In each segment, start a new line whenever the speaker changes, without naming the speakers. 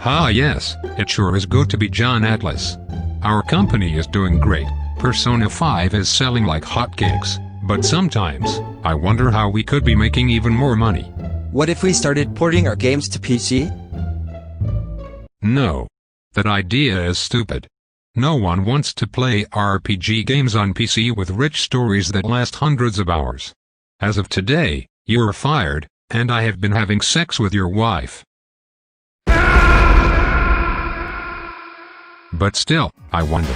Ah yes, it sure is good to be John Atlus. Our company is doing great. Persona 5 is selling like hotcakes, but sometimes, I wonder how we could be making even more money.
What if we started porting our games to PC?
No. That idea is stupid. No one wants to play RPG games on PC with rich stories that last hundreds of hours. As of today, you're fired, and I have been having sex with your wife. But still, I wonder.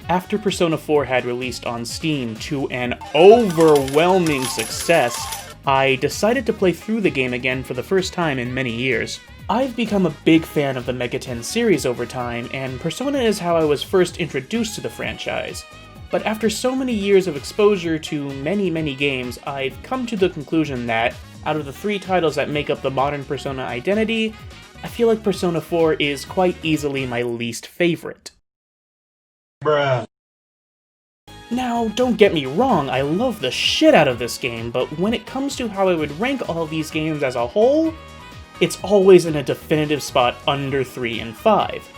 After Persona 4 had released on Steam to an overwhelming success, I decided to play through the game again for the first time in many years. I've become a big fan of the Mega 10 series over time, and Persona is how I was first introduced to the franchise. But after so many years of exposure to many games, I've come to the conclusion that, out of the 3 titles that make up the modern Persona identity, I feel like Persona 4 is quite easily my least favorite.
Bruh.
Now, don't get me wrong, I love the shit out of this game, but when it comes to how I would rank all of these games as a whole, it's always in a definitive spot under 3 and 5.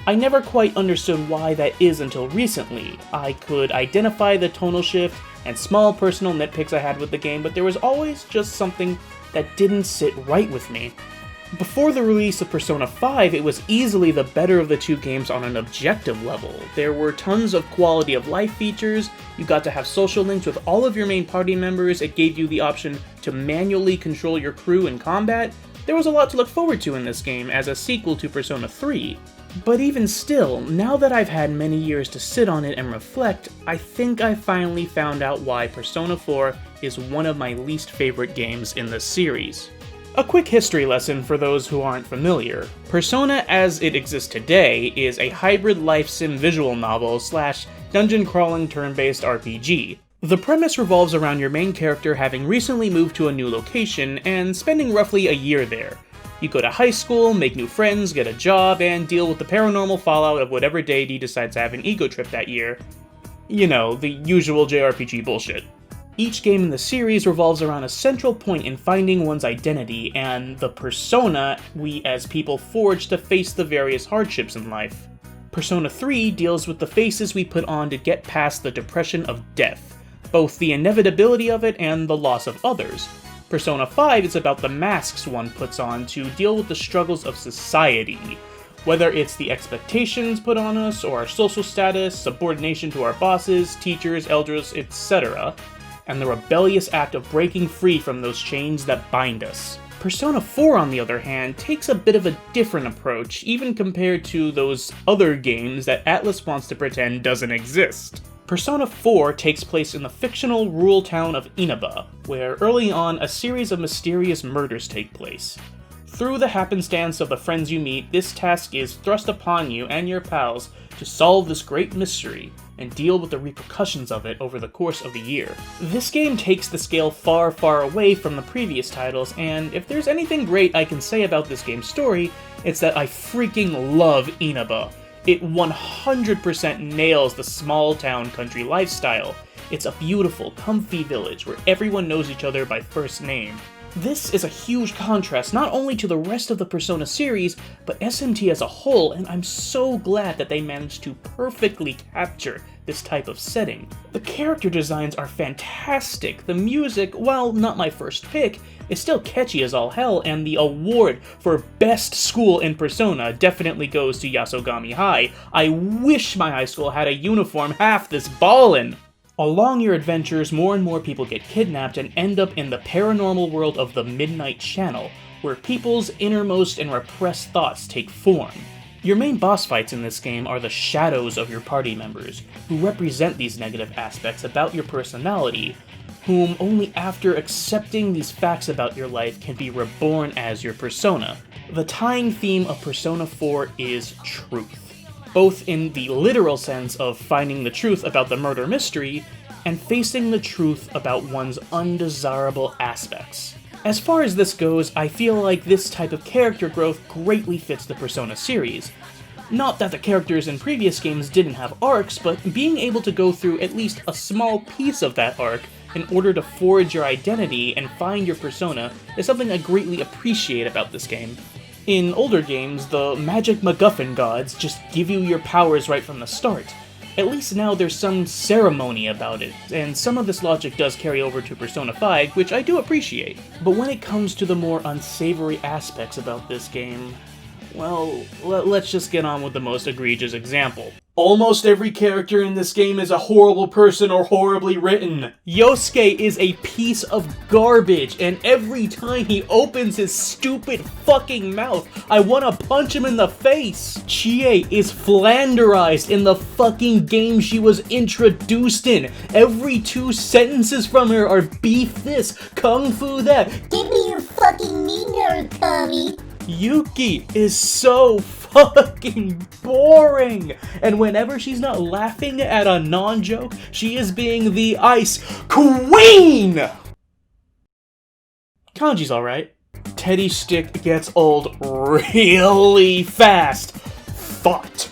I never quite understood why that is until recently. I could identify the tonal shift and small personal nitpicks I had with the game, but there was always just something that didn't sit right with me. Before the release of Persona 5, it was easily the better of the 2 games on an objective level. There were tons of quality of life features, you got to have social links with all of your main party members, it gave you the option to manually control your crew in combat. There was a lot to look forward to in this game as a sequel to Persona 3. But even still, now that I've had many years to sit on it and reflect, I think I finally found out why Persona 4 is one of my least favorite games in the series. A quick history lesson for those who aren't familiar. Persona as it exists today is a hybrid life sim visual novel / dungeon crawling turn-based RPG. The premise revolves around your main character having recently moved to a new location and spending roughly a year there. You go to high school, make new friends, get a job, and deal with the paranormal fallout of whatever deity decides to have an ego trip that year. You know, the usual JRPG bullshit. Each game in the series revolves around a central point in finding one's identity and the persona we as people forge to face the various hardships in life. Persona 3 deals with the faces we put on to get past the depression of death, both the inevitability of it and the loss of others. Persona 5 is about the masks one puts on to deal with the struggles of society, whether it's the expectations put on us or our social status, subordination to our bosses, teachers, elders, etc., and the rebellious act of breaking free from those chains that bind us. Persona 4, on the other hand, takes a bit of a different approach, even compared to those other games that Atlus wants to pretend doesn't exist. Persona 4 takes place in the fictional rural town of Inaba, where early on a series of mysterious murders take place. Through the happenstance of the friends you meet, this task is thrust upon you and your pals to solve this great mystery and deal with the repercussions of it over the course of the year. This game takes the scale far away from the previous titles, and if there's anything great I can say about this game's story, it's that I freaking love Inaba. It 100% nails the small town country lifestyle. It's a beautiful, comfy village where everyone knows each other by first name. This is a huge contrast not only to the rest of the Persona series, but SMT as a whole, and I'm so glad that they managed to perfectly capture this type of setting. The character designs are fantastic, the music, while not my first pick, is still catchy as all hell, and the award for Best School in Persona definitely goes to Yasogami High. I wish my high school had a uniform half this ballin'! Along your adventures, more and more people get kidnapped and end up in the paranormal world of the Midnight Channel, where people's innermost and repressed thoughts take form. Your main boss fights in this game are the shadows of your party members, who represent these negative aspects about your personality, whom only after accepting these facts about your life can be reborn as your persona. The tying theme of Persona 4 is truth, both in the literal sense of finding the truth about the murder mystery, and facing the truth about one's undesirable aspects. As far as this goes, I feel like this type of character growth greatly fits the Persona series. Not that the characters in previous games didn't have arcs, but being able to go through at least a small piece of that arc in order to forge your identity and find your persona is something I greatly appreciate about this game. In older games, the magic MacGuffin gods just give you your powers right from the start. At least now there's some ceremony about it, and some of this logic does carry over to Persona 5, which I do appreciate. But when it comes to the more unsavory aspects about this game, well, let's just get on with the most egregious example. Almost every character in this game is a horrible person or horribly written. Yosuke is a piece of garbage, and every time he opens his stupid fucking mouth, I wanna punch him in the face. Chie is flanderized in the fucking game she was introduced in. Every 2 sentences from her are beef this, kung fu that.
Give me your fucking meat nerd, Kami.
Yuki is so fucking boring! And whenever she's not laughing at a non-joke, she is being the Ice Queen! Kanji's alright. Teddy Stick gets old really fast. Thought.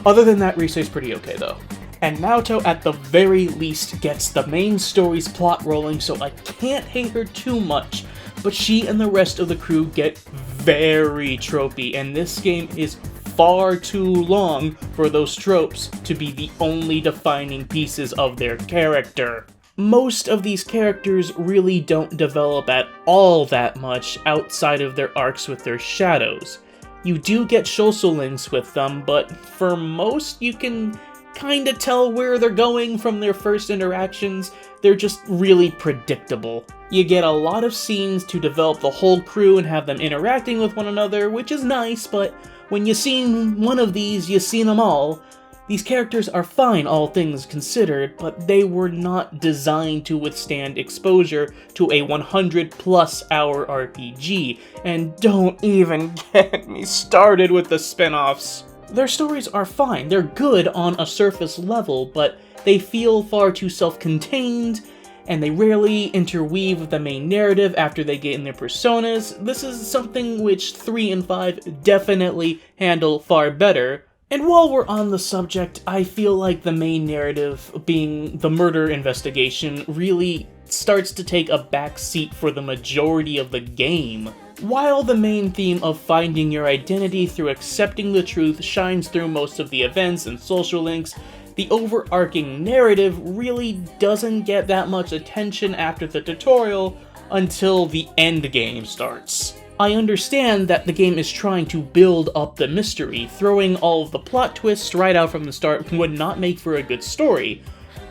Other than that, Risei's pretty okay though. And Naoto at the very least gets the main story's plot rolling, so I can't hate her too much, but she and the rest of the crew get very tropey, and this game is far too long for those tropes to be the only defining pieces of their character. Most of these characters really don't develop at all that much outside of their arcs with their shadows. You do get Shouso links with them, but for most you can kinda tell where they're going from their first interactions. They're just really predictable. You get a lot of scenes to develop the whole crew and have them interacting with one another, which is nice, but when you've seen one of these, you've seen them all. These characters are fine, all things considered, but they were not designed to withstand exposure to a 100+ hour RPG, and don't even get me started with the spin-offs. Their stories are fine, they're good on a surface level, but they feel far too self-contained, and they rarely interweave with the main narrative after they get in their personas. This is something which 3 and 5 definitely handle far better. And while we're on the subject, I feel like the main narrative, being the murder investigation, really starts to take a back seat for the majority of the game. While the main theme of finding your identity through accepting the truth shines through most of the events and social links, the overarching narrative really doesn't get that much attention after the tutorial until the end game starts. I understand that the game is trying to build up the mystery. Throwing all of the plot twists right out from the start would not make for a good story,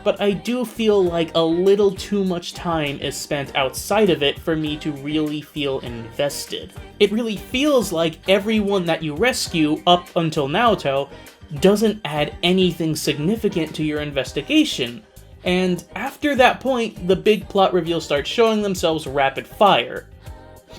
but I do feel like a little too much time is spent outside of it for me to really feel invested. It really feels like everyone that you rescue up until Naoto doesn't add anything significant to your investigation, and after that point, the big plot reveals start showing themselves rapid fire.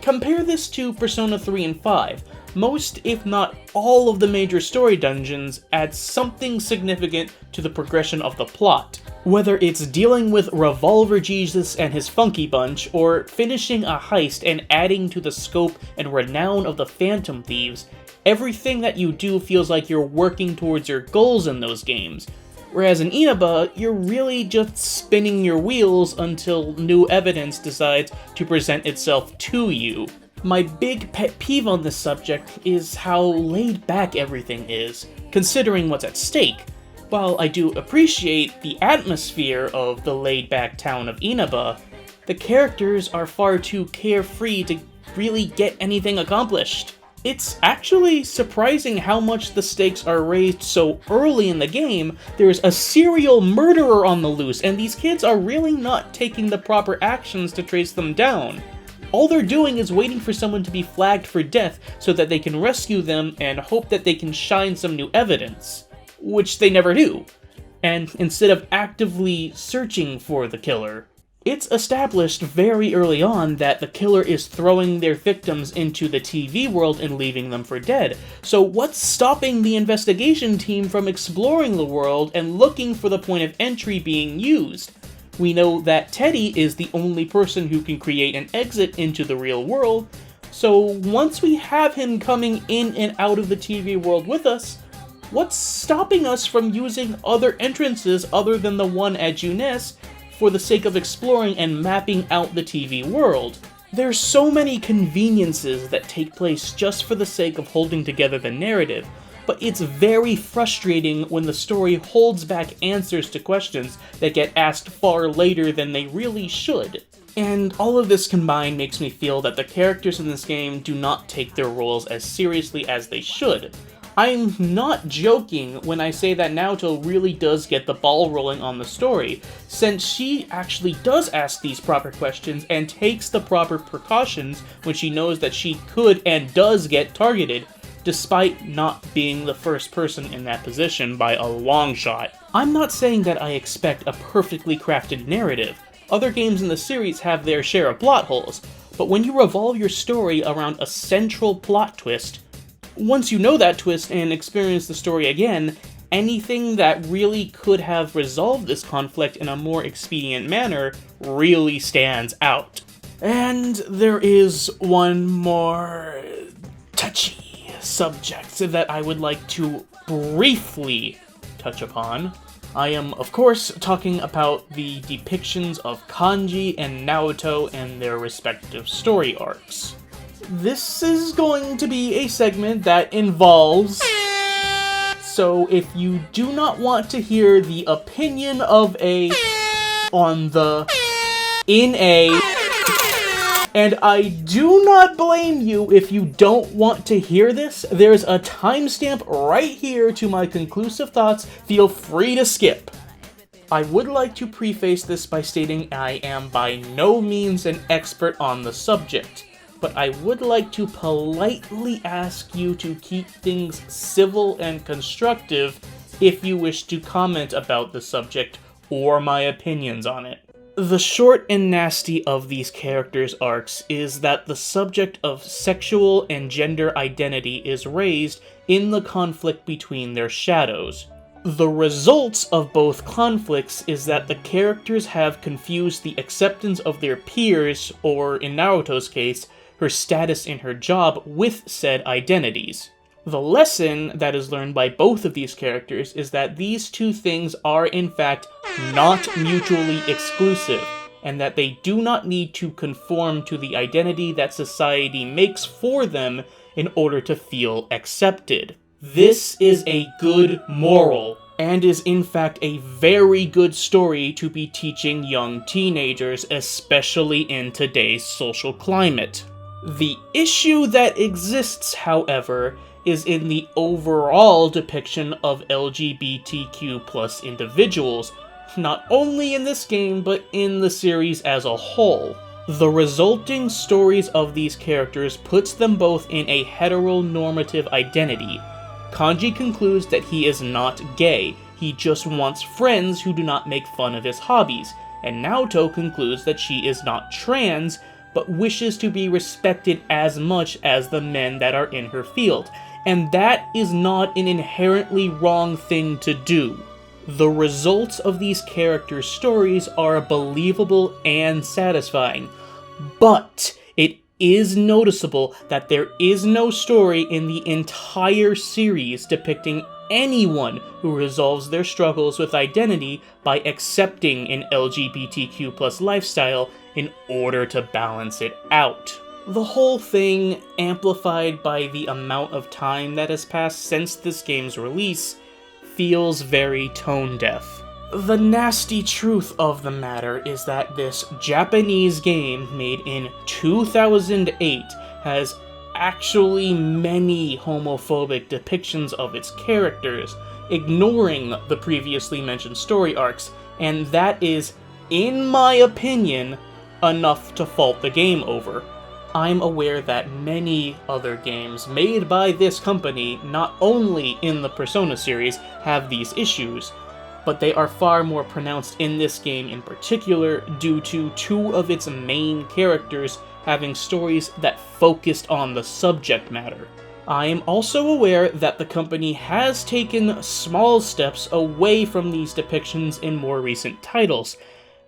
Compare this to Persona 3 and 5. Most, if not all, of the major story dungeons add something significant to the progression of the plot. Whether it's dealing with Revolver Jesus and his Funky Bunch, or finishing a heist and adding to the scope and renown of the Phantom Thieves, everything that you do feels like you're working towards your goals in those games. Whereas in Inaba, you're really just spinning your wheels until new evidence decides to present itself to you. My big pet peeve on this subject is how laid back everything is, considering what's at stake. While I do appreciate the atmosphere of the laid back town of Inaba, the characters are far too carefree to really get anything accomplished. It's actually surprising how much the stakes are raised so early in the game. There's a serial murderer on the loose, and these kids are really not taking the proper actions to trace them down. All they're doing is waiting for someone to be flagged for death so that they can rescue them and hope that they can shine some new evidence, which they never do, and instead of actively searching for the killer. It's established very early on that the killer is throwing their victims into the TV world and leaving them for dead, so what's stopping the investigation team from exploring the world and looking for the point of entry being used? We know that Teddy is the only person who can create an exit into the real world, so once we have him coming in and out of the TV world with us, what's stopping us from using other entrances other than the one at Juness for the sake of exploring and mapping out the TV world? There's so many conveniences that take place just for the sake of holding together the narrative, but it's very frustrating when the story holds back answers to questions that get asked far later than they really should. And all of this combined makes me feel that the characters in this game do not take their roles as seriously as they should. I'm not joking when I say that Naoto really does get the ball rolling on the story, since she actually does ask these proper questions and takes the proper precautions when she knows that she could and does get targeted, despite not being the first person in that position by a long shot. I'm not saying that I expect a perfectly crafted narrative. Other games in the series have their share of plot holes, but when you revolve your story around a central plot twist, once you know that twist and experience the story again, anything that really could have resolved this conflict in a more expedient manner really stands out. And there is one more touchy subject that I would like to briefly touch upon. I am, of course, talking about the depictions of Kanji and Naoto and their respective story arcs. This is going to be a segment that involves... So if you do not want to hear the opinion of a... on the... in a... and I do not blame you if you don't want to hear this, there's a timestamp right here to my conclusive thoughts, feel free to skip. I would like to preface this by stating I am by no means an expert on the subject, but I would like to politely ask you to keep things civil and constructive if you wish to comment about the subject or my opinions on it. The short and nasty of these characters' arcs is that the subject of sexual and gender identity is raised in the conflict between their shadows. The results of both conflicts is that the characters have confused the acceptance of their peers, or in Naruto's case, her status in her job, with said identities. The lesson that is learned by both of these characters is that these two things are in fact not mutually exclusive, and that they do not need to conform to the identity that society makes for them in order to feel accepted. This is a good moral, and is in fact a very good story to be teaching young teenagers, especially in today's social climate. The issue that exists, however, is in the overall depiction of LGBTQ+ individuals, not only in this game, but in the series as a whole. The resulting stories of these characters puts them both in a heteronormative identity. Kanji concludes that he is not gay, he just wants friends who do not make fun of his hobbies, and Naoto concludes that she is not trans, but wishes to be respected as much as the men that are in her field, and that is not an inherently wrong thing to do. The results of these characters' stories are believable and satisfying, but it is noticeable that there is no story in the entire series depicting anyone who resolves their struggles with identity by accepting an LGBTQ+ lifestyle in order to balance it out. The whole thing, amplified by the amount of time that has passed since this game's release, feels very tone-deaf. The nasty truth of the matter is that this Japanese game made in 2008 has actually many homophobic depictions of its characters, ignoring the previously mentioned story arcs, and that is, in my opinion, enough to fault the game over. I'm aware that many other games made by this company, not only in the Persona series, have these issues, but they are far more pronounced in this game in particular due to two of its main characters having stories that focused on the subject matter. I am also aware that the company has taken small steps away from these depictions in more recent titles.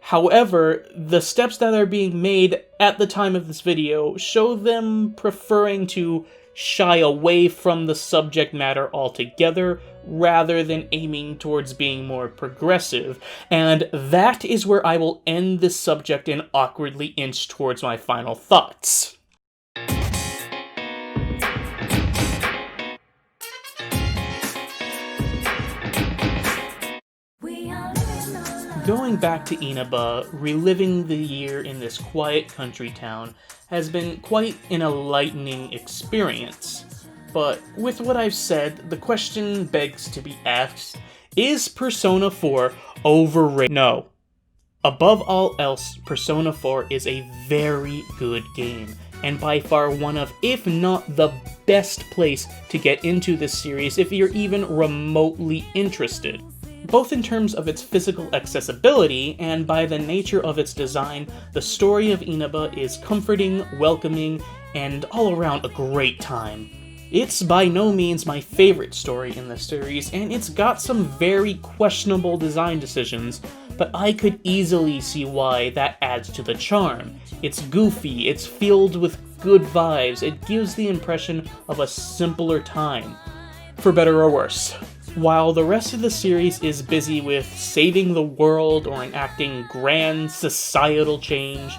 However, the steps that are being made at the time of this video show them preferring to shy away from the subject matter altogether, rather than aiming towards being more progressive, and that is where I will end this subject and awkwardly inch towards my final thoughts. Going back to Inaba, reliving the year in this quiet country town has been quite an enlightening experience. But with what I've said, the question begs to be asked, is Persona 4 overrated? No. Above all else, Persona 4 is a very good game, and by far one of, if not the best place to get into this series if you're even remotely interested. Both in terms of its physical accessibility, and by the nature of its design, the story of Inaba is comforting, welcoming, and all around a great time. It's by no means my favorite story in the series, and it's got some very questionable design decisions, but I could easily see why that adds to the charm. It's goofy, it's filled with good vibes, it gives the impression of a simpler time, for better or worse. While the rest of the series is busy with saving the world or enacting grand societal change,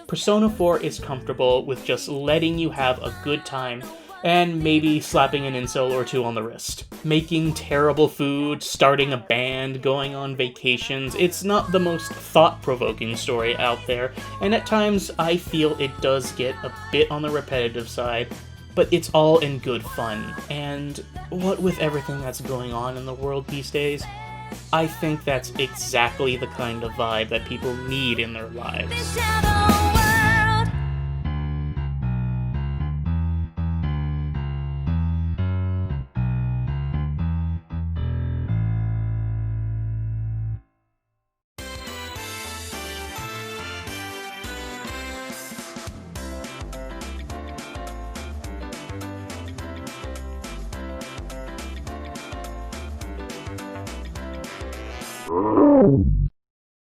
Persona 4 is comfortable with just letting you have a good time and maybe slapping an incel or two on the wrist. Making terrible food, starting a band, going on vacations, it's not the most thought-provoking story out there, and at times I feel it does get a bit on the repetitive side, but it's all in good fun, and what with everything that's going on in the world these days, I think that's exactly the kind of vibe that people need in their lives.
Oh.